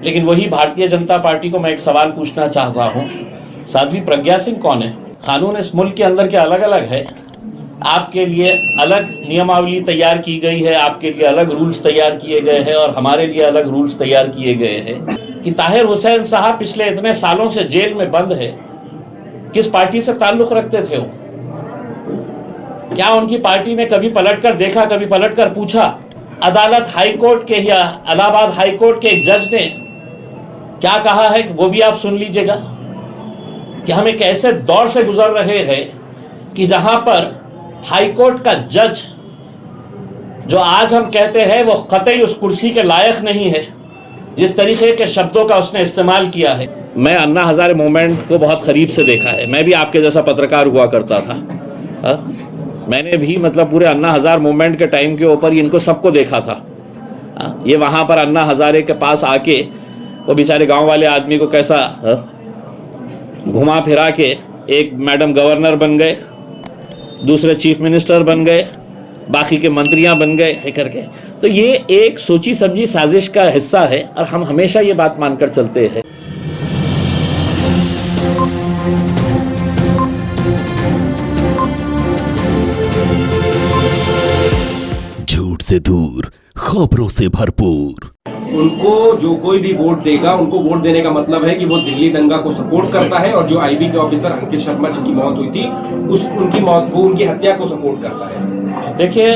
लेकिन वही भारतीय जनता पार्टी को मैं एक सवाल पूछना चाह रहा हूँ, साध्वी प्रज्ञा सिंह कौन है? कानून इस मुल्क के अंदर के अलग अलग है। आपके लिए अलग नियमावली तैयार की गई है, आपके लिए अलग रूल्स तैयार किए गए हैं और हमारे लिए अलग रूल्स तैयार किए गए हैं। कि ताहिर हुसैन साहब पिछले इतने सालों से जेल में बंद है, किस पार्टी से ताल्लुक़ रखते थे वो? क्या उनकी पार्टी ने कभी पलटकर देखा, कभी पलटकर पूछा? अदालत हाई कोर्ट के या इलाहाबाद हाई कोर्ट के एक जज ने क्या कहा है वो भी आप सुन लीजिएगा कि हम एक ऐसे दौर से गुजर रहे हैं कि जहां पर हाई कोर्ट का जज जो आज हम कहते हैं वो कतई उस कुर्सी के लायक नहीं है, जिस तरीके के शब्दों का उसने इस्तेमाल किया है। मैं अन्ना हज़ारे मूवमेंट को बहुत करीब से देखा है, मैं भी आपके जैसा पत्रकार हुआ करता था। मैंने भी पूरे अन्ना हज़ार मूवमेंट के टाइम के ऊपर इनको सबको देखा था। ये वहाँ पर अन्ना हज़ारे के पास आके वो बेचारे गांव वाले आदमी को कैसा घुमा फिरा के एक मैडम गवर्नर बन गए, दूसरे चीफ मिनिस्टर बन गए, बाकी के मंत्रियां बन गए है करके। तो ये एक सोची समझी साजिश का हिस्सा है और हम हमेशा ये बात मानकर चलते हैं। झूठ से दूर, खबरों से भरपूर। उनको जो कोई भी वोट देगा, उनको वोट देने का मतलब है कि वो दिल्ली दंगा को सपोर्ट करता है, और जो आईबी के ऑफिसर अंकित शर्मा जिनकी मौत हुई थी उनकी हत्या को सपोर्ट करता है। देखिए,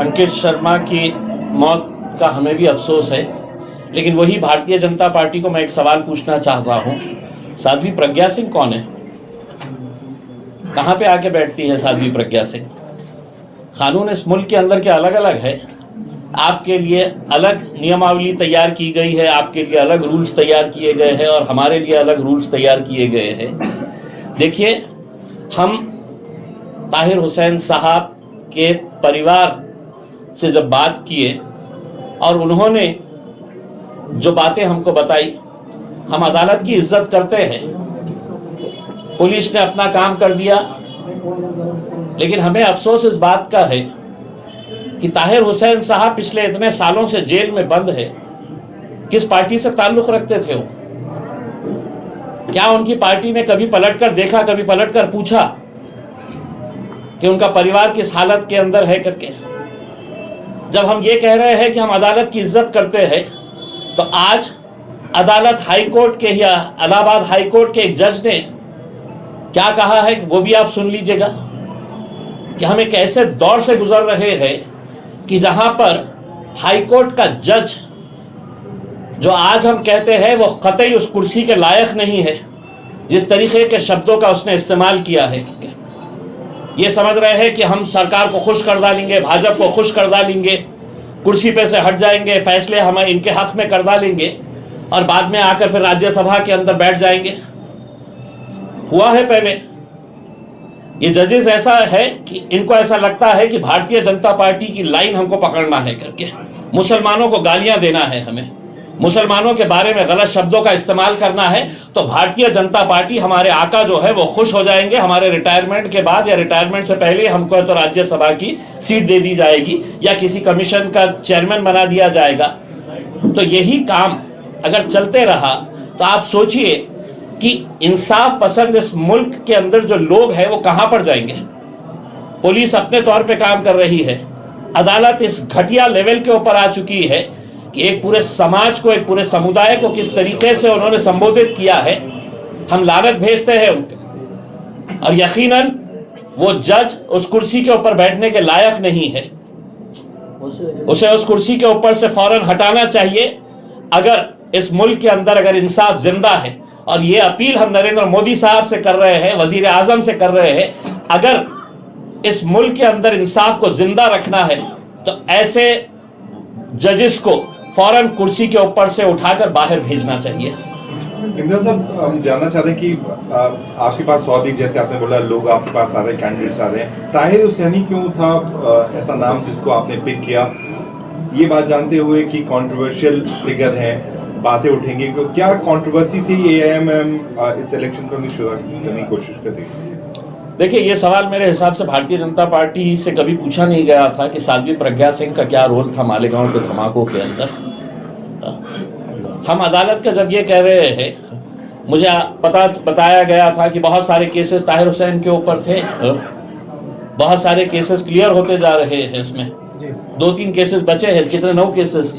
अंकित शर्मा की मौत का हमें भी अफसोस है, लेकिन वही भारतीय जनता पार्टी को मैं एक सवाल पूछना चाह रहा हूँ, साध्वी प्रज्ञा सिंह कौन है? कहाँ पे आके बैठती है साध्वी प्रज्ञा सिंह? कानून इस मुल्क के अंदर के अलग अलग है, आपके लिए अलग नियमावली तैयार की गई है, आपके लिए अलग रूल्स तैयार किए गए हैं और हमारे लिए अलग रूल्स तैयार किए गए हैं। देखिए, हम ताहिर हुसैन साहब के परिवार से जब बात किए और उन्होंने जो बातें हमको बताई, हम अदालत की इज्जत करते हैं, पुलिस ने अपना काम कर दिया, लेकिन हमें अफसोस इस बात का है कि ताहिर हुसैन साहब पिछले इतने सालों से जेल में बंद है, किस पार्टी से ताल्लुक़ रखते थे वो? क्या उनकी पार्टी ने कभी पलटकर देखा, कभी पलटकर पूछा कि उनका परिवार किस हालत के अंदर है करके? जब हम ये कह रहे हैं कि हम अदालत की इज्जत करते हैं, तो आज अदालत हाई कोर्ट के या इलाहाबाद हाई कोर्ट के एक जज ने क्या कहा है वो भी आप सुन लीजिएगा कि हम एक ऐसे दौर से गुजर रहे हैं कि जहां पर हाई कोर्ट का जज जो आज हम कहते हैं वो कतई उस कुर्सी के लायक नहीं है, जिस तरीके के शब्दों का उसने इस्तेमाल किया है। ये समझ रहे हैं कि हम सरकार को खुश कर डालेंगे, भाजपा को खुश कर डालेंगे, कुर्सी पे से हट जाएंगे, फैसले हम इनके हक में कर डालेंगे और बाद में आकर फिर राज्यसभा के अंदर बैठ जाएंगे। हुआ है पहले। ये जजेस ऐसा है कि इनको ऐसा लगता है कि भारतीय जनता पार्टी की लाइन हमको पकड़ना है करके, मुसलमानों को गालियां देना है, हमें मुसलमानों के बारे में गलत शब्दों का इस्तेमाल करना है, तो भारतीय जनता पार्टी, हमारे आका जो है वो खुश हो जाएंगे, हमारे रिटायरमेंट के बाद या रिटायरमेंट से पहले हमको तो राज्यसभा की सीट दे दी जाएगी या किसी कमीशन का चेयरमैन बना दिया जाएगा। तो यही काम अगर चलते रहा तो आप सोचिए कि इंसाफ पसंद इस मुल्क के अंदर जो लोग हैं वो कहां पर जाएंगे। पुलिस अपने तौर पे काम कर रही है, अदालत इस घटिया लेवल के ऊपर आ चुकी है कि एक पूरे समाज को, एक पूरे समुदाय को किस तरीके से उन्होंने संबोधित किया है। हम लानत भेजते हैं उनके, और यकीनन वो जज उस कुर्सी के ऊपर बैठने के लायक नहीं है, उसे उस कुर्सी के ऊपर से फौरन हटाना चाहिए। अगर इस मुल्क के अंदर अगर इंसाफ जिंदा है, और ये अपील हम नरेंद्र मोदी साहब से कर रहे हैं, वजीर आजम से कर रहे हैं, अगर इस मुल्क के अंदर इंसाफ को जिंदा रखना है तो ऐसे जजेस को फौरन कुर्सी के ऊपर से उठाकर बाहर भेजना चाहिए। इमरान साहब, हम जानना चाहते हैं कि आपके पास स्वाभाविक, जैसे आपने बोला, लोग आपके पास आ रहे हैं, कैंडिडेट्स आ रहे हैं, ताहिर हुसैनी क्यों था ऐसा नाम जिसको आपने पिक किया? ये बात जानते हुए कि कंट्रोवर्शियल फिगर है, बातें उठेंगी, तो क्या कंट्रोवर्सी से एआईएमएम इस इलेक्शन को शुरू करने की कोशिश कर रही है? देखिए, ये सवाल मेरे हिसाब से भारतीय जनता पार्टी से कभी पूछा नहीं गया था कि साध्वी प्रज्ञा सिंह का क्या रोल था मालेगांव के धमाकों के अंदर। हम अदालत का जब ये कह रहे हैं, मुझे बताया गया था कि बहुत सारे केसेस ताहिर हुसैन के ऊपर थे, बहुत सारे केसेस क्लियर होते जा रहे हैं, इसमें 2-3 केसेस बचे हैं, कितने 9 केसेस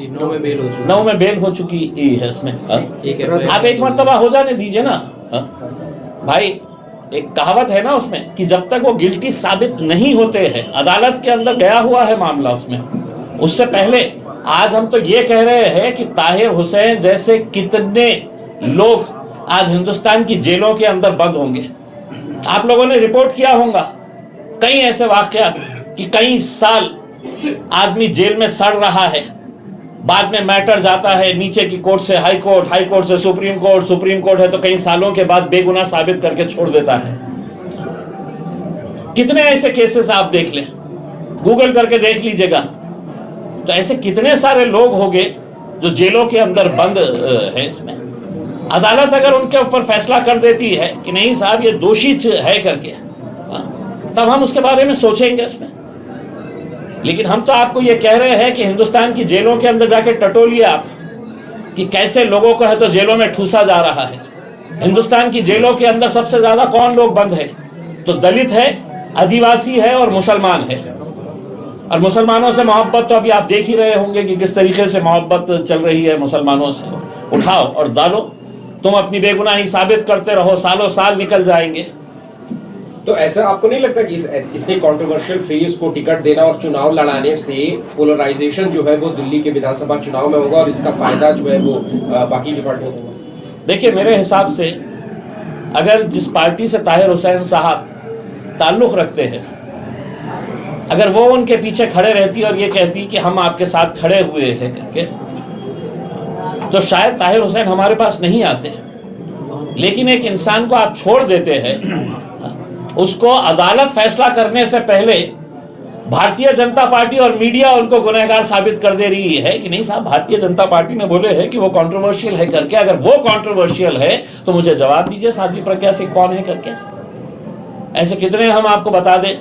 9 में बेल हो चुकी है इसमें। आप एक मरतबा हो जाने दीजिए ना भाई। एक कहावत है ना उसमें कि जब तक वो गिल्टी साबित नहीं होते हैं, अदालत के अंदर गया हुआ है मामला उसमें, उससे पहले आज हम तो ये कह रहे हैं कि ताहिर हुसैन जैसे कितने लोग आज हिंदुस्तान की जेलों के अंदर बंद होंगे। आप लोगों ने रिपोर्ट किया होगा कई ऐसे वाकयात कि कई साल आदमी जेल में सड़ रहा है, बाद में मैटर जाता है नीचे की कोर्ट से हाई कोर्ट, हाई कोर्ट से सुप्रीम कोर्ट, सुप्रीम कोर्ट है तो कई सालों के बाद बेगुनाह साबित करके छोड़ देता है। कितने ऐसे केसेस आप देख लें, गूगल करके देख लीजिएगा, तो ऐसे कितने सारे लोग होंगे जो जेलों के अंदर बंद है। इसमें अदालत अगर उनके ऊपर फैसला कर देती है कि नहीं साहब ये दोषी है करके, तब हम उसके बारे में सोचेंगे इसमें। लेकिन हम तो आपको ये कह रहे हैं कि हिंदुस्तान की जेलों के अंदर जाके टटोलिए आप कि कैसे लोगों को है तो जेलों में ठूसा जा रहा है। हिंदुस्तान की जेलों के अंदर सबसे ज्यादा कौन लोग बंद है? तो दलित है, आदिवासी है और मुसलमान है। और मुसलमानों से मोहब्बत तो अभी आप देख ही रहे होंगे कि किस तरीके से मोहब्बत चल रही है मुसलमानों से। उठाओ और डालो, तुम अपनी बेगुनाही साबित करते रहो, सालों साल निकल जाएंगे। तो ऐसा आपको नहीं लगता कि इस इतने कंट्रोवर्शियल फेज को टिकट देना और चुनाव लड़ाने से पोलराइजेशन जो है वो दिल्ली के विधानसभा चुनाव में होगा और इसका फायदा जो है वो बाकी की पार्टियों को होगा? देखिए, मेरे हिसाब से अगर जिस पार्टी से ताहिर हुसैन साहब ताल्लुक़ रखते हैं, अगर वो उनके पीछे खड़े रहती और ये कहती कि हम आपके साथ खड़े हुए हैं करके, तो शायद ताहिर हुसैन हमारे पास नहीं आते। लेकिन एक इंसान को आप छोड़ देते हैं, उसको अदालत फैसला करने से पहले भारतीय जनता पार्टी और मीडिया उनको गुनहगार साबित कर दे रही है कि नहीं साहब भारतीय जनता पार्टी ने बोले हैं कि वो कंट्रोवर्शियल है करके। अगर वो कंट्रोवर्शियल है तो मुझे जवाब दीजिए साध्वी प्रज्ञा सिंह कौन है करके। ऐसे कितने हम आपको बता दें,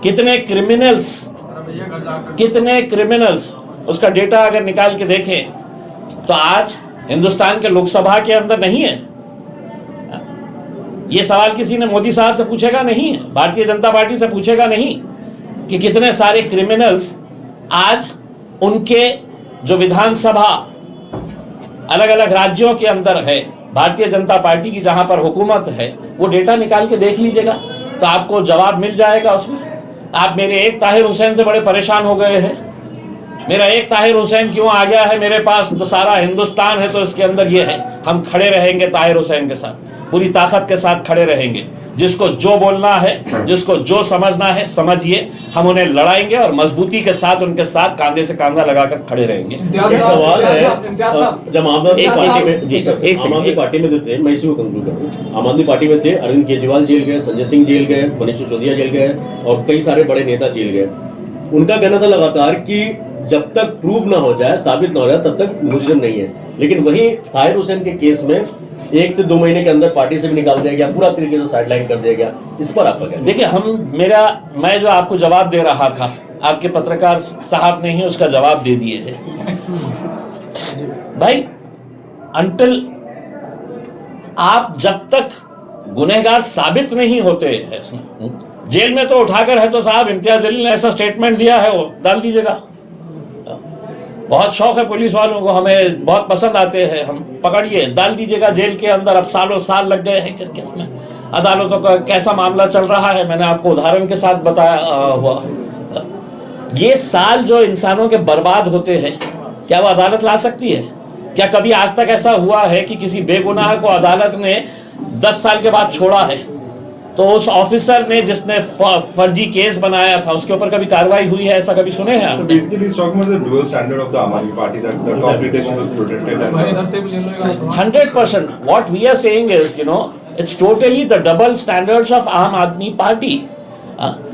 कितने क्रिमिनल्स उसका डेटा अगर निकाल के देखें तो आज हिंदुस्तान के लोकसभा के अंदर नहीं है। ये सवाल किसी ने मोदी साहब से पूछेगा नहीं, भारतीय जनता पार्टी से पूछेगा नहीं कि कितने सारे क्रिमिनल्स आज उनके जो विधानसभा अलग अलग राज्यों के अंदर है, भारतीय जनता पार्टी की जहां पर हुकूमत है, वो डेटा निकाल के देख लीजिएगा तो आपको जवाब मिल जाएगा उसमें। आप मेरे एक ताहिर हुसैन से बड़े परेशान हो गए हैं, मेरा एक ताहिर हुसैन क्यों आ गया है मेरे पास, तो सारा हिंदुस्तान है तो इसके अंदर ये है। हम खड़े रहेंगे ताहिर हुसैन के साथ, पूरी ताकत के साथ खड़े रहेंगे। जिसको जो बोलना है, जिसको जो समझना है समझिए, हम उन्हें लड़ाएंगे और मजबूती के साथ उनके साथ कांधे से कांधा लगाकर खड़े रहेंगे। एक सवाल है, जब आम आदमी पार्टी में जी सर, आम आदमी पार्टी में थे, मैं इसी को कंक्लूड करूँ, आम आदमी पार्टी में थे, अरविंद केजरीवाल जेल गए, संजय सिंह जेल गए, मनीष सिसोदिया जेल गए और कई सारे बड़े नेता जेल गए। उनका कहना था लगातार कि जब तक प्रूव ना हो जाए, साबित ना हो जाए, तब तक मुजरिम नहीं है। लेकिन वहीं ताहिर हुसैन के केस में 1 से 2 महीने के अंदर पार्टी से भी निकाल दिया गया, पूरा तरीके से साइडलाइन कर दिया गया। इस पर आपका क्या? देखिए, मैं जो आपको जवाब दे रहा था, आपके पत्रकार साहब ने ही उसका जवाब दे दिए है भाई। अंटिल आप जब तक गुनहगार साबित नहीं होते हैं, जेल में तो उठाकर है तो साहब इम्तियाज जलील ने ऐसा स्टेटमेंट दिया है, वो डाल दीजिएगा। बहुत शौक है पुलिस वालों को, हमें बहुत पसंद आते हैं, हम पकड़िए डाल दीजिएगा जेल के अंदर। अब सालों साल लग गए हैं करके इसमें। अदालतों का कैसा मामला चल रहा है मैंने आपको उदाहरण के साथ बताया हुआ। ये साल जो इंसानों के बर्बाद होते हैं, क्या वो अदालत ला सकती है? क्या कभी आज तक ऐसा हुआ है कि किसी बेगुनाह को अदालत ने 10 साल के बाद छोड़ा है? तो उस ऑफिसर ने जिसने फर्जी केस बनाया था उसके ऊपर कभी कार्रवाई हुई है, ऐसा कभी सुने हैं आपने? Basically, he's talking about the dual standard of the Aam Aadmi Party, that the top leadership was protected. And 100%. What we are saying is, it's totally the double standards of Aam Aadmi Party.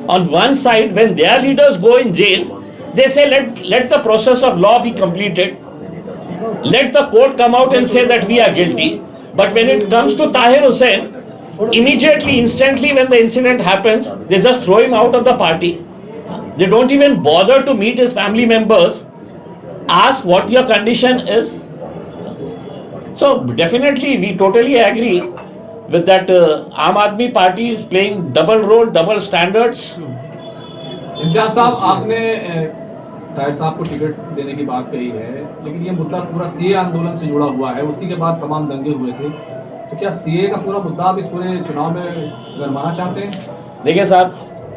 On one side, when their leaders go in jail, they say let the process of law be completed. Let the court come out and say that we are guilty. But when it comes to Tahir Hussain, immediately, instantly when the incident happens, they just throw him out of the party. They don't even bother to meet his family members, ask what your condition is. So definitely we totally agree with that. Aam Aadmi Party is playing double role, double standards. Imtiaz साहब, आपने ताहिर साहब को ticket देने की बात कही है, लेकिन ये मुद्दा पूरा सीए आंदोलन से जुड़ा हुआ है। उसी के बाद तमाम दंगे हुए थे, तो क्या सीए का पूरा मुद्दा आप इस पूरे चुनाव में गरमाना चाहते हैं? देखिए साहब,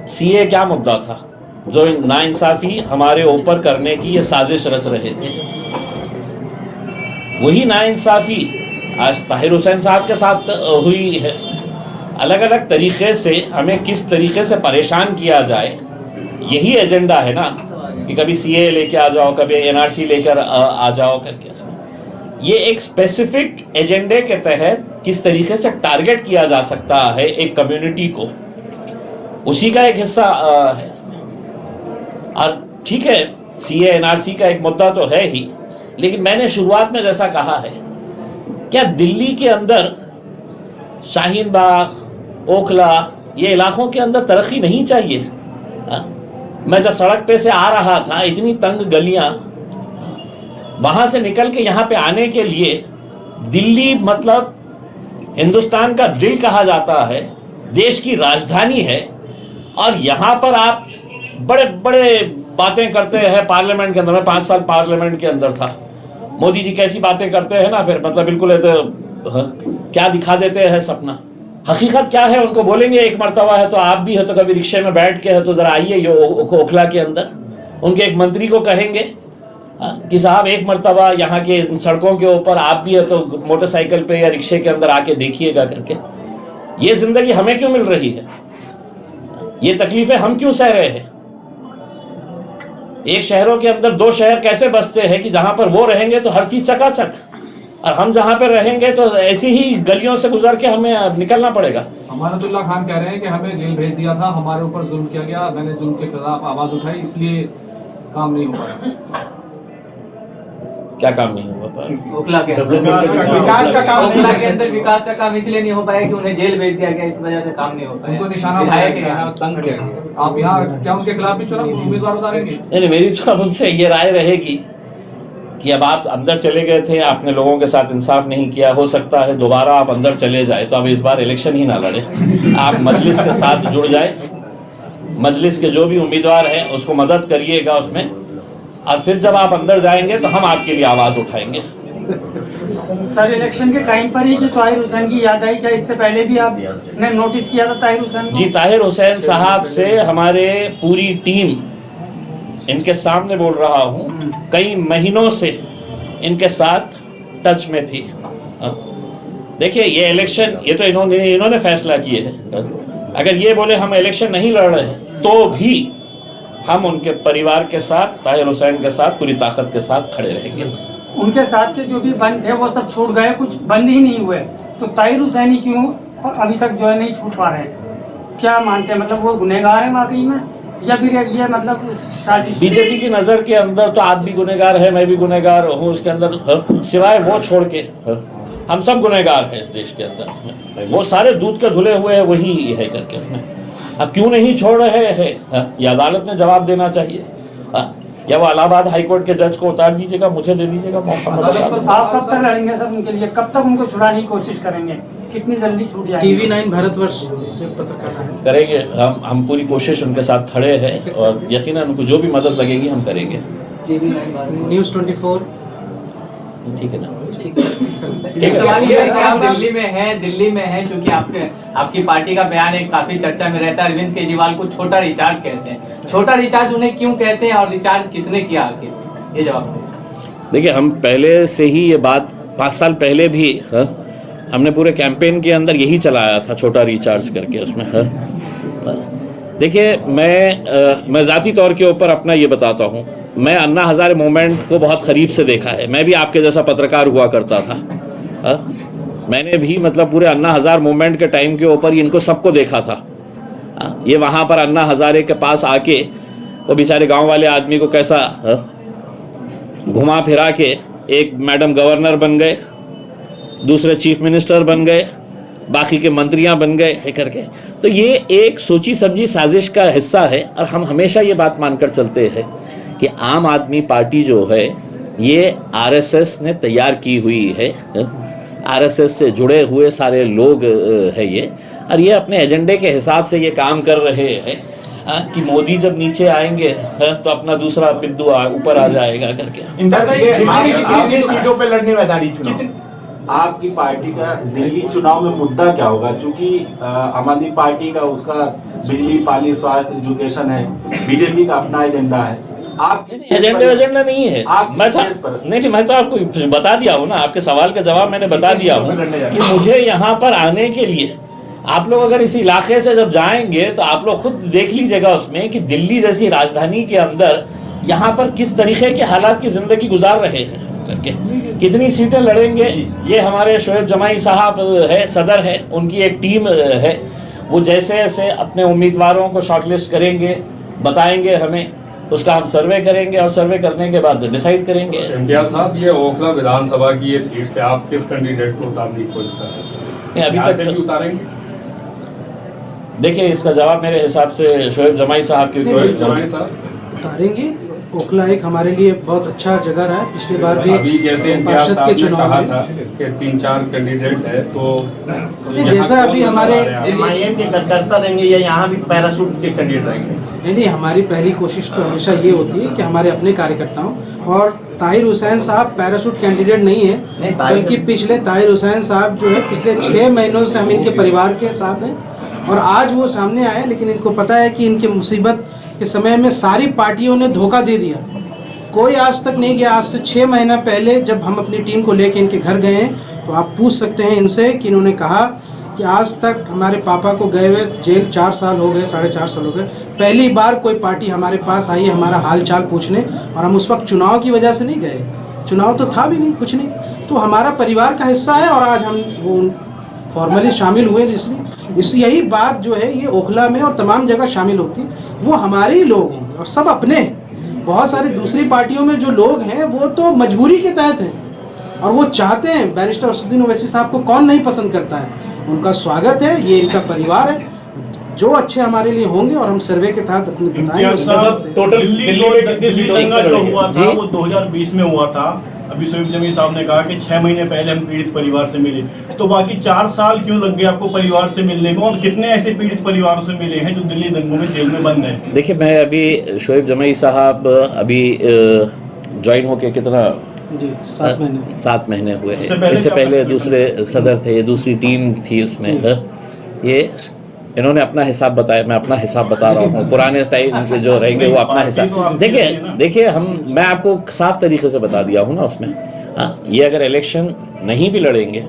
सीए क्या मुद्दा था जो नाइंसाफ़ी हमारे ऊपर करने की ये साजिश रच रहे थे? वही नाइंसाफ़ी आज ताहिर हुसैन साहब के साथ हुई है। अलग अलग तरीक़े से हमें किस तरीक़े से परेशान किया जाए, यही एजेंडा है ना, कि कभी सीए लेके आ जाओ, कभी एनआरसी लेकर आ जाओ करके। ये एक स्पेसिफिक एजेंडे के तहत किस तरीके से टारगेट किया जा सकता है एक कम्युनिटी को, उसी का एक हिस्सा है। और ठीक है, सीए एनआरसी का एक मुद्दा तो है ही, लेकिन मैंने शुरुआत में जैसा कहा है, क्या दिल्ली के अंदर शाहीन बाग, ओखला, ये इलाकों के अंदर तरक्की नहीं चाहिए? मैं जब सड़क पे से आ रहा था, इतनी तंग गलियां, वहाँ से निकल के यहाँ पे आने के लिए, दिल्ली मतलब हिंदुस्तान का दिल कहा जाता है, देश की राजधानी है, और यहाँ पर आप बड़े बड़े बातें करते हैं पार्लियामेंट के अंदर। मैं 5 साल पार्लियामेंट के अंदर था। मोदी जी कैसी बातें करते हैं ना, फिर मतलब बिल्कुल है तो क्या दिखा देते हैं सपना। हकीकत क्या है उनको बोलेंगे एक मरतबा है तो आप भी है तो कभी रिक्शे में बैठ के है तो ज़रा आइए ओखला के अंदर, उनके एक मंत्री को कहेंगे कि साहब एक मरतबा यहाँ के सड़कों के ऊपर आप भी है तो मोटरसाइकिल पे या रिक्शे के अंदर आके देखिएगा करके। ये ज़िंदगी हमें क्यों मिल रही है? ये तकलीफ़ें हम क्यों सह रहे हैं? एक शहरों के अंदर 2 शहर कैसे बसते हैं कि जहाँ पर वो रहेंगे तो हर चीज़ चकाचक, और हम जहाँ पर रहेंगे तो ऐसी ही गलियों से गुजर के हमें निकलना पड़ेगा। अमानतुल्लाह खान कह रहे हैं कि हमें जेल भेज दिया था, हमारे ऊपर जुल्म किया गया, मैंने जुल्म के खिलाफ आवाज़ उठाई, इसलिए काम नहीं हो पाया। क्या काम नहीं हो पाया? ओखला के विकास का काम, ओखला के अंदर विकास का काम इसलिए नहीं हो पाया कि उन्हें जेल भेज दिया गया, इस वजह से काम नहीं हो पाया। उनको निशाना बनाया गया, तंग किया गया। आप यहाँ क्या उनके खिलाफ भी चुनाव उम्मीदवार उतारेंगे? नहीं, मेरी तो अब उनसे ये राय रहेगी कि अब आप अंदर चले गए थे, आपने लोगों के साथ इंसाफ नहीं किया, हो सकता है दोबारा आप अंदर चले जाए, तो अब इस बार इलेक्शन ही ना लड़े, आप मजलिस के साथ जुड़ जाए, मजलिस के जो भी उम्मीदवार हैं उसको मदद करिएगा उसमें, और फिर जब आप अंदर जाएंगे तो हम आपके लिए आवाज़ उठाएंगे। सर, इलेक्शन के टाइम पर ही जो ताहिर हुसैन की याद आई, क्या इससे पहले भी आपने नोटिस किया था ताहिर हुसैन को? जी, ताहिर हुसैन साहब से हमारे पूरी टीम, इनके सामने बोल रहा हूँ, कई महीनों से इनके साथ टच में थी। देखिए ये इलेक्शन, ये तो इन्होंने फैसला किए है। अगर ये बोले हम इलेक्शन नहीं लड़ रहे तो भी हम उनके परिवार के साथ, ताहिर हुसैन के साथ पूरी ताकत के साथ खड़े रहेंगे। उनके साथ के जो भी बंद थे वो सब छूट गए, कुछ बंद ही नहीं हुए, तो ताहिर हुसैन ही क्यों अभी तक जो है नहीं छूट पा रहे? क्या मानते हैं, मतलब वो गुनहगार है वाकई में, या फिर ये मतलब साजिश? बीजेपी की नज़र के अंदर तो आप भी गुनहगार है, मैं भी गुनहगार हूँ उसके अंदर, सिवाय वो छोड़ के हम सब गुनहगार हैं इस देश के अंदर। वो सारे दूध के धुले हुए हैं, वही है करके उसमें। अब क्यों नहीं छोड़ रहे हैं, ये अदालत ने जवाब देना चाहिए, या वो इलाहाबाद हाईकोर्ट के जज को उतार दीजिएगा, मुझे दे दीजिएगा मौका। आप कब तक लड़ेंगे सर उनके लिए, कब तक उनको छुड़ाने की कोशिश करेंगे, कितनी जल्दी छूट जाएगी? TV9 भारतवर्ष करेंगे, हम पूरी कोशिश उनके साथ खड़े हैं, और यकीनन उनको जो भी मदद लगेगी हम करेंगे। News 24 ठीक है ना? एक सवाल ये है कि आप दिल्ली में है क्योंकि आपकी पार्टी का बयान एक काफी चर्चा में रहता है, अरविंद केजरीवाल को छोटा रिचार्ज कहते हैं। छोटा रिचार्ज उन्हें क्यों कहते हैं और रिचार्ज किसने किया आखिर, ये जवाब। देखिए, हम पहले से ही ये बात 5 साल पहले भी हमने पूरे कैंपेन के अंदर यही चलाया था, छोटा रिचार्ज करके उसमें। देखिए, मैं ज़ाती तौर के ऊपर अपना ये बताता हूँ, मैं अन्ना हज़ारे मूवमेंट को बहुत करीब से देखा है। मैं भी आपके जैसा पत्रकार हुआ करता था। मैंने भी मतलब पूरे अन्ना हज़ार मूवमेंट के टाइम के ऊपर इनको सबको देखा था। ये वहाँ पर अन्ना हज़ारे के पास आके वो बेचारे गांव वाले आदमी को कैसा घुमा फिरा के एक मैडम गवर्नर बन गए, दूसरे चीफ मिनिस्टर बन गए, बाकी के मंत्रियां बन गए है करके। तो ये एक सोची समझी साजिश का हिस्सा है, और हम हमेशा ये बात मानकर चलते हैं कि आम आदमी पार्टी जो है ये आरएसएस ने तैयार की हुई है। आरएसएस से जुड़े हुए सारे लोग है ये, और ये अपने एजेंडे के हिसाब से ये काम कर रहे हैं कि मोदी जब नीचे आएंगे तो अपना दूसरा बिंदु ऊपर आ जाएगा करके। कितनी सीटों पे लड़ने मैदानी चुनाव आपकी पार्टी का दिल्ली चुनाव में मुद्दा क्या होगा? क्योंकि आम आदमी पार्टी का उसका बिजली, पानी, स्वास्थ्य, एजुकेशन है, बीजेपी का अपना एजेंडा है। आप एजेंडा नहीं है। मैं तो आपको बता दिया हूँ ना, आपके सवाल का जवाब मैंने बता दिया हूँ कि मुझे यहाँ पर आने के लिए आप लोग अगर इस इलाके से जब जाएंगे तो आप लोग खुद देख लीजिएगा उसमें कि दिल्ली जैसी राजधानी के अंदर यहाँ पर किस तरीके के हालात की ज़िंदगी गुजार रहे हैं करके, कितनी सीटें लड़ेंगे। ये हमारे शोएब जमाई साहब है, सदर है, उनकी एक टीम है, वो जैसे जैसे अपने उम्मीदवारों को शॉर्टलिस्ट करेंगे, बताएंगे हमें, उसका हम सर्वे करेंगे और सर्वे करने के बाद डिसाइड करेंगे। इम्तियाज साहब, ये ओखला विधानसभा की ये सीट से आप किस कैंडिडेट को उतारने की कोशिश कर रहे हैं? अभी तक भी उतारेंगे? देखिए, इसका जवाब मेरे हिसाब से शोएब जमाई साहब की उतारेंगे। ओखला एक हमारे लिए बहुत अच्छा जगह रहा है, पिछली बार भी अभी जैसे इम्तियाज साहब ने कहा था कि 3-4 कैंडिडेट है, तो जैसा अभी हमारे एमआईएम के कार्यकर्ता रहेंगे या यहाँ भी पैराशूट के कैंडिडेट रहेंगे? नहीं, हमारी पहली कोशिश तो हमेशा ये होती है कि हमारे अपने कार्यकर्ताओं, और ताहिर हुसैन साहब पैराशूट कैंडिडेट नहीं है, बल्कि पिछले ताहिर हुसैन साहब जो है पिछले 6 महीनों से हम इनके परिवार के साथ हैं और आज वो सामने आए, लेकिन इनको पता है कि इनके मुसीबत के समय में सारी पार्टियों ने धोखा दे दिया। कोई आज तक नहीं गया। आज से 6 महीना पहले जब हम अपनी टीम को लेकर इनके घर गए हैं तो आप पूछ सकते हैं इनसे कि इन्होंने कहा कि आज तक हमारे पापा को गए हुए जेल 4 साल हो गए, 4.5 साल हो गए, पहली बार कोई पार्टी हमारे पास आई हमारा हाल चाल पूछने, और हम उस वक्त चुनाव की वजह से नहीं गए, चुनाव तो था भी नहीं, कुछ नहीं, तो हमारा परिवार का हिस्सा है और आज हम वो फॉर्मली शामिल हुए, इसलिए यही बात जो है ये ओखला में और तमाम जगह शामिल होती है, वो हमारे ही लोग होंगे और सब अपने। बहुत सारी दूसरी पार्टियों में जो लोग हैं वो तो मजबूरी के तहत हैं और वो चाहते हैं, बैरिस्टर असदुद्दीन ओवैसी साहब को कौन नहीं पसंद करता है, उनका स्वागत है, ये इनका परिवार है, जो अच्छे हमारे लिए होंगे और हम सर्वे के तहत अपने टोटल दिल्ली में कितनी सीटों जो हुआ था वो 2020 में हुआ था। अभी शोएब जमी साहब ने कहा कि 6 महीने पहले हम पीड़ित परिवार से मिले, तो बाकी 4 साल क्यों लग गए आपको परिवार से मिलने में, और कितने ऐसे पीड़ित परिवारों से मिले हैं जो दिल्ली दंगों में जेल में बंद हैं? देखिए, मैं अभी शोएब जमाई साहब अभी ज्वाइन होके कितना 7 महीने हुए हैं। इससे पहले दूसरे सदर थे, दूसरी टीम थी उसमें। ये इन्होंने अपना हिसाब बताया, मैं अपना हिसाब बता रहा हूँ, पुराने तय उनके जो रहेंगे वो अपना हिसाब। देखिए मैं आपको साफ तरीके से बता दिया हूँ ना उसमें। ये अगर इलेक्शन नहीं भी लड़ेंगे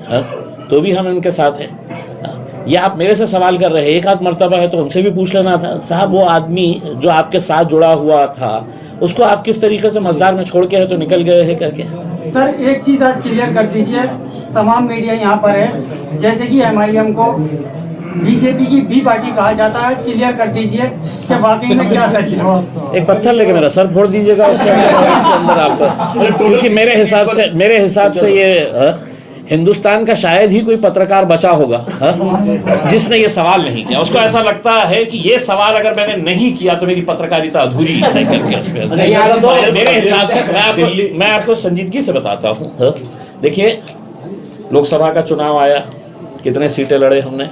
तो भी हम इनके साथ हैं। ये आप मेरे से सवाल कर रहे हैं, एक आध मर्तबा है तो उनसे भी पूछ लेना था साहब, वो आदमी जो आपके साथ जुड़ा हुआ था उसको आप किस तरीके से मजदार में छोड़ के है तो निकल गए हैं करके। सर, एक चीज़ आज क्लियर कर दीजिए, तमाम मीडिया यहाँ पर है, जैसे कि MIM को बीजेपी की बी पार्टी कहा जाता है, क्लियर कर दीजिए कि वाकई में क्या सच है। एक पत्थर लेके मेरा सर फोड़ दीजिएगा उसके अंदर आपको, क्योंकि मेरे हिसाब से ये हिंदुस्तान का शायद ही कोई पत्रकार बचा होगा जिसने ये सवाल नहीं किया। उसको ऐसा लगता है कि ये सवाल अगर मैंने नहीं किया तो मेरी पत्रकारिता अधूरी है करके उस पर। मेरे हिसाब से मैं आपको संजीदगी से बताता हूँ। देखिए, लोकसभा का चुनाव आया, कितने सीटें लड़े हमने,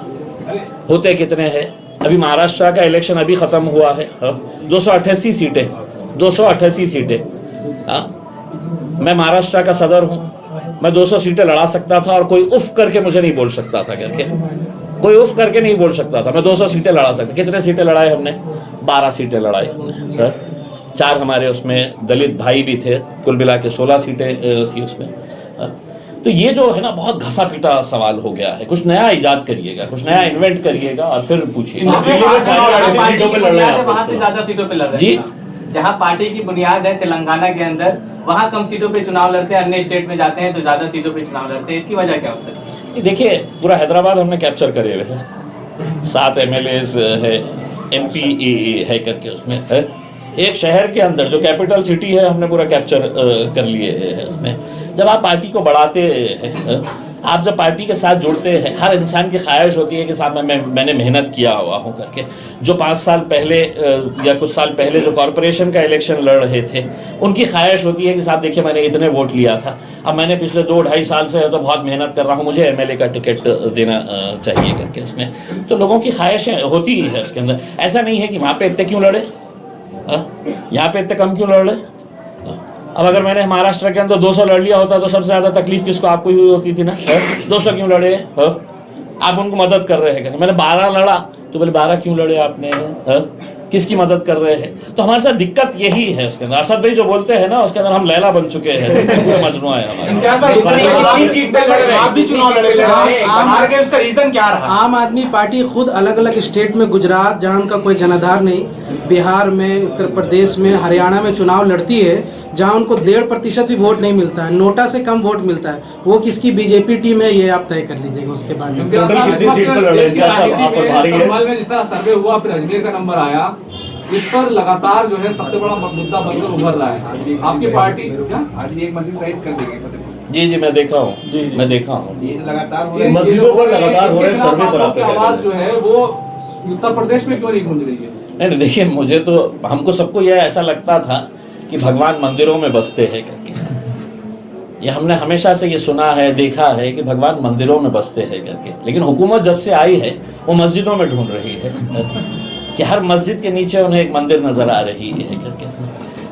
होते कितने हैं। अभी महाराष्ट्र का इलेक्शन अभी ख़त्म हुआ है, 288 सीटें, 288 सीटें। मैं महाराष्ट्र का सदर हूँ, मैं 200 सीटें लड़ा सकता था और कोई उफ करके मुझे नहीं बोल सकता था करके, कोई उफ करके नहीं बोल सकता था। मैं 200 सीटें लड़ा सकता। कितने सीटें लड़ाए हमने? 12 सीटें लड़ाई हमने। 4 हमारे उसमें दलित भाई भी थे, कुल मिला के 16 सीटें थी उसमें। तो ये जो है ना, बहुत घसा पीटा सवाल हो गया है। कुछ नया इजाद करिएगा, कुछ नया इन्वेंट करिएगा और फिर पूछिएगा। वहाँ से ज्यादा सीटों पे लड़ रहे जी, जहाँ पार्टी की बुनियाद है तेलंगाना के अंदर, वहाँ कम सीटों पे चुनाव लड़ते हैं, अन्य स्टेट में जाते हैं तो ज्यादा सीटों पे चुनाव लड़ते हैं। इसकी वजह क्या हो सकती है? देखिए, पूरा हैदराबाद हमने कैप्चर करे हुए हैं, 7 MLAs है, MP है करके उसमें है। एक शहर के अंदर जो कैपिटल सिटी है हमने पूरा कैप्चर कर लिए है उसमें। जब आप पार्टी को बढ़ाते हैं, आप जब पार्टी के साथ जुड़ते हैं, हर इंसान की ख्वाहिश होती है कि साहब मैंने मेहनत किया हुआ हूँ करके। जो 5 साल पहले या कुछ साल पहले जो कॉरपोरेशन का इलेक्शन लड़ रहे थे, उनकी ख्वाहिश होती है कि साहब देखिए मैंने इतने वोट लिया था, अब मैंने पिछले 2-2.5 साल से तो बहुत मेहनत कर रहा हूँ, मुझे MLA का टिकट देना चाहिए करके। उसमें तो लोगों की ख्वाहिशें होती ही है उसके अंदर। ऐसा नहीं है कि वहाँ पे इतने क्यों लड़े, यहाँ पे इतने कम क्यों लड़ रहे। अब अगर मैंने महाराष्ट्र के अंदर 200 लड़ लिया होता तो सबसे ज़्यादा तकलीफ किसको, आपको ही हुई होती थी ना। 200 क्यों लड़े, आप उनको मदद कर रहे हैं। मैंने 12 लड़ा तो बोले 12 क्यों लड़े आपने, किसकी मदद कर रहे हैं। तो हमारे साथ दिक्कत यही है उसके अंदर। असद भाई जो बोलते हैं ना, उसके अंदर हम लैला बन चुके हैं, पूरा मजनुआ है हमारा। आम आदमी पार्टी खुद अलग अलग स्टेट में, गुजरात जहाँ उनका कोई जनाधार नहीं, बिहार में, उत्तर प्रदेश में, हरियाणा में चुनाव लड़ती है, जहाँ उनको 1.5% भी वोट नहीं मिलता है, नोटा से कम वोट मिलता है। वो किसकी बीजेपी टीम है ये आप तय कर लीजिएगा उसके बाद। जिस तरह सर्वे हुआ फिर अजमेर का नंबर आया, इस पर लगातार जो है सबसे बड़ा मुद्दा बनकर उभर रहा है। आपकी पार्टी आज भी एक मस्जिद शहीद कर देगी फतेहपुर। जी मैं देखा हूँ, मैं देखा हूँ। ये लगातार मस्जिदों पर लगातार हो रहे सर्वे पर आपकी आवाज जो है वो उत्तर प्रदेश में क्यों नहीं गूंज रही है। नहीं देखिए, मुझे तो, हमको सबको यह ऐसा लगता था कि भगवान मंदिरों में बसते हैं करके। ये हमने हमेशा से ये सुना है, देखा है कि भगवान मंदिरों में बसते हैं करके। लेकिन हुकूमत जब से आई है वो मस्जिदों में ढूंढ रही है कि हर मस्जिद के नीचे उन्हें एक मंदिर नज़र आ रही है करके।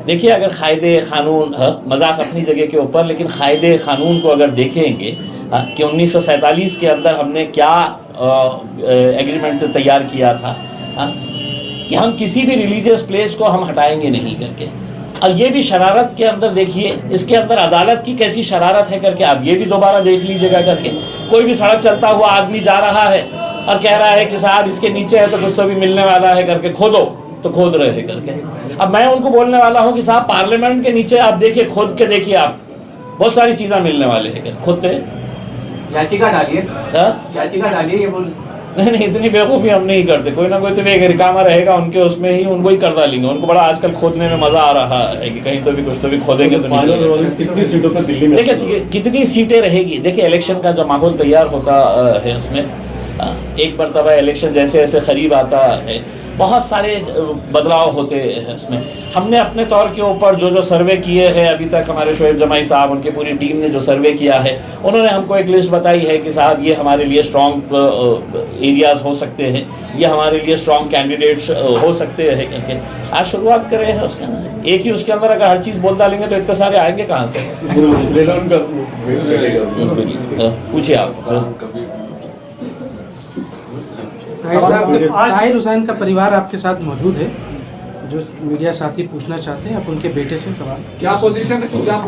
देखिए, अगर कायदे क़ानून, मजाक अपनी जगह के ऊपर, लेकिन कायदे क़ानून को अगर देखेंगे कि 1947 के अंदर हमने क्या एग्रीमेंट तैयार किया था कि हम किसी भी रिलीजियस प्लेस को हम हटाएंगे नहीं करके। और ये भी शरारत के अंदर देखिए, इसके अंदर अदालत की कैसी शरारत है करके, आप ये भी दोबारा देख लीजिएगा करके। कोई भी सड़क चलता हुआ आदमी जा रहा है और कह रहा है कि साहब इसके नीचे है तो कुछ तो भी मिलने वाला है करके, खोदो, तो खोद रहे हैं करके। अब मैं उनको बोलने वाला हूँ कि साहब पार्लियामेंट के नीचे आप देखिए, खोद के देखिए, आप बहुत सारी चीज़ें मिलने वाले हैं, खोदते। याचिका डालिए, याचिका डालिए, ये बोल। नहीं, इतनी बेवकूफ़ी हम नहीं करते। कोई ना कोई तो एक रिकामा रहेगा उनके, उसमें ही उनको ही कर डालेंगे। उनको बड़ा आजकल खोदने में मज़ा आ रहा है कि कहीं तो भी कुछ तो भी खोदेंगे तो कितनी सीटों पर दिल्ली में, देखिए कितनी सीटें रहेगी। देखिए इलेक्शन का जो माहौल तैयार होता है उसमें, एक मरतबा इलेक्शन जैसे जैसे करीब आता है, बहुत सारे बदलाव होते हैं उसमें। हमने अपने तौर के ऊपर जो सर्वे किए हैं अभी तक, हमारे शोएब जमाई साहब, उनकी पूरी टीम ने जो सर्वे किया है, उन्होंने हमको एक लिस्ट बताई है कि साहब ये हमारे लिए स्ट्रॉन्ग एरियाज़ हो सकते हैं, ये हमारे लिए स्ट्रॉन्ग कैंडिडेट्स हो सकते हैं करके। आज शुरुआत कर रहे हैं उसके अंदर। एक ही उसके अंदर अगर हर चीज़ बोल डालेंगे तो इतने सारे आएंगे कहाँ से। पूछिए आप। ताहिर हुसैन का परिवार आपके साथ मौजूद है, जो मीडिया साथी पूछना चाहते हैं, आप उनके बेटे से सवाल। क्या पोजीशन, क्या